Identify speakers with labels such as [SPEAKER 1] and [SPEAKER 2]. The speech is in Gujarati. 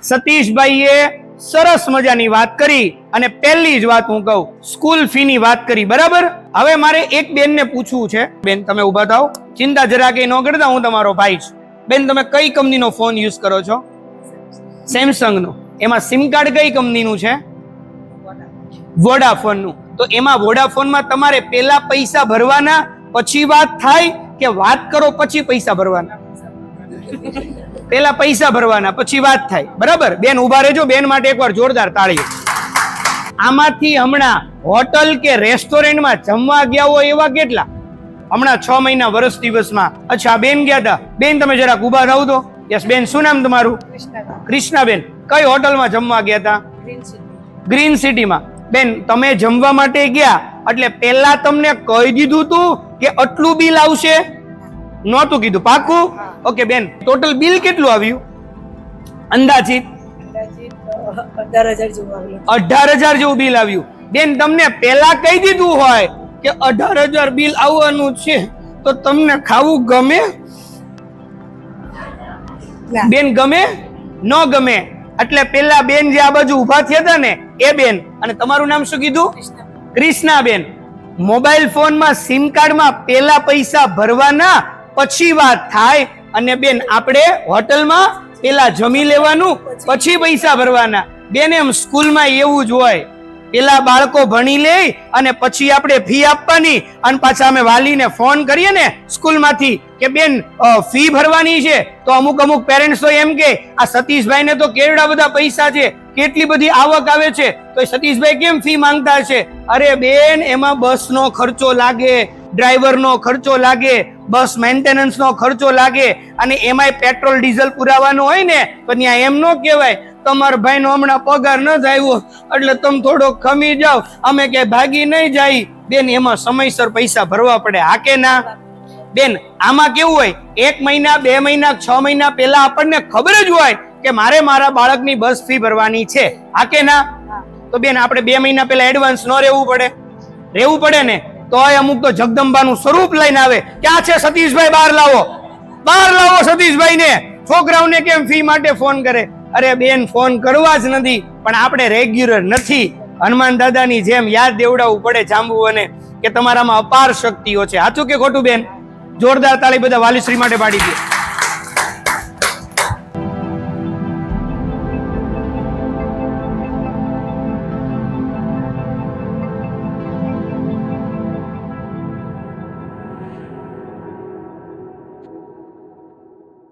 [SPEAKER 1] સતીશભાઈએ સરસ મજાની વાત કરી અને પહેલી જ વાત હું કહું, સ્કૂલ ફી ની વાત કરી, બરાબર. હવે મારે એક બેન ને પૂછવું છે. બેન તમે ઉભા થાઓ, ચિંતા જરા કે ન કરતા, હું તમારો ભાઈ છું. બેન તમે કઈ કંપનીનો ફોન યુઝ કરો છો? સેમસંગ નો. એમાં સિમ કાર્ડ કઈ કંપનીનું છે? વોડાફોન નું. તો એમાં વોડાફોનમાં તમારે પેલા પૈસા ભરવાના પછી વાત થાય કે વાત કરો પછી પૈસા ભરવાના? પેલા પૈસા ભરવાના પછી વાત થાય, બરાબર. બેન ઉભા રહેજો, બેન માટે એકવાર જોરદાર તાળીઓ. આમાંથી હમણાં હોટલ કે રેસ્ટોરન્ટમાં જમવા ગયા હોય એવા કેટલા? હમણાં 6 મહિના વર્ષ દિવસમાં. અચ્છા બેન ગયા હતા. બેન તમે જરાક ઉભા થાવ તો. યસ બેન, શું નામ તમારું? કૃષ્ણાબેન. કઈ હોટલમાં જમવા ગયા હતા? ગ્રીન સિટીમાં. બેન તમે જમવા માટે ગયા એટલે પેલા તમને કહી દીધું તું કે આટલું બિલ આવશે? નહોતું કીધું? પાકું? ઓકે બેન, ટોટલ બિલ કેટલું આવ્યું અંદાજિત? 18,000 જેવું બિલ આવ્યું. બેન તમને પેલા કહી દીધું હોય કે 18,000 બિલ આવવાનું છે તો તમને ખાવું ગમે? બેન ગમે? ન ગમે. એટલે પેલા બેન જે આ બાજુ ઉભા થયા હતા ને એ બેન, અને તમારું નામ શું કીધું? કૃષ્ણાબેન. મોબાઈલ ફોનમાં સિમ કાર્ડમાં પેલા પૈસા ભરવાના પછી વાત થાય. અને બેન આપણે હોટલમાં પેલા જમી લેવાનું પછી પૈસા ભરવાના. બેન એમ સ્કૂલમાં એવું જ હોય, પેલા બાળકો ભણી લે અને પછી આપણે ફી આપવાની, અને પાછા અમે વાલીને ફોન કરીએ ને સ્કૂલમાંથી કે બેન ફી ભરવાની છે, તો અમુક પેરેન્ટ્સ તો એમ કે આ સતીશભાઈને તો કેવડા બધા પૈસા છે, કેટલી બધી આવક આવે છે, તો સતીશભાઈ કેમ ફી માંગતા છે? અરે બેન એમાં બસનો ખર્ચો લાગે, ડ્રાઈવરનો ખર્ચો લાગે, બસ મેન્ટેનન્સનો ખર્ચો લાગે, અને એમાંય પેટ્રોલ ડીઝલ પુરાવાનું હોય ને તો ત્યાં એમ ન કહેવાય તમારા ભાઈનો હમણાં પગાર ન આવ્યો એટલે તમે થોડો ખમી જાઓ, અમે કે ભાગી નહીં જાય. બેન એમાં સમયસર પૈસા ભરવા પડે, હા કે ના? બેન આમાં કેવું હોય, 1 મહિના 2 મહિના 6 મહિના પહેલા આપણને ખબર જ હોય કે મારે મારા બાળકની બસ ફી ભરવાની છે, હા કે ના? તો બેન આપણે 2 મહિના પહેલા એડવાન્સ ન રહેવું પડે? રહેવું પડે ને. તો અમુક તો જગદંબાનું સ્વરૂપ લઈને આવે, ક્યાં છે સતીશભાઈ? બહાર લાવો, બહાર લાવો સતીશભાઈ ને. છોકરાઓને કેમ ફી માટે ફોન કરે? અરે બેન ફોન કરવા જ નથી, પણ આપણે રેગ્યુલર નથી. હનુમાન દાદાની જેમ યાદ દેવડાવવું પડે જાંબુઓને કે તમારામાં અપાર શક્તિઓ છે. સાચું કે ખોટું બેન? જોરદાર તાળી બધા વાલીશ્રી માટે પાડી દે.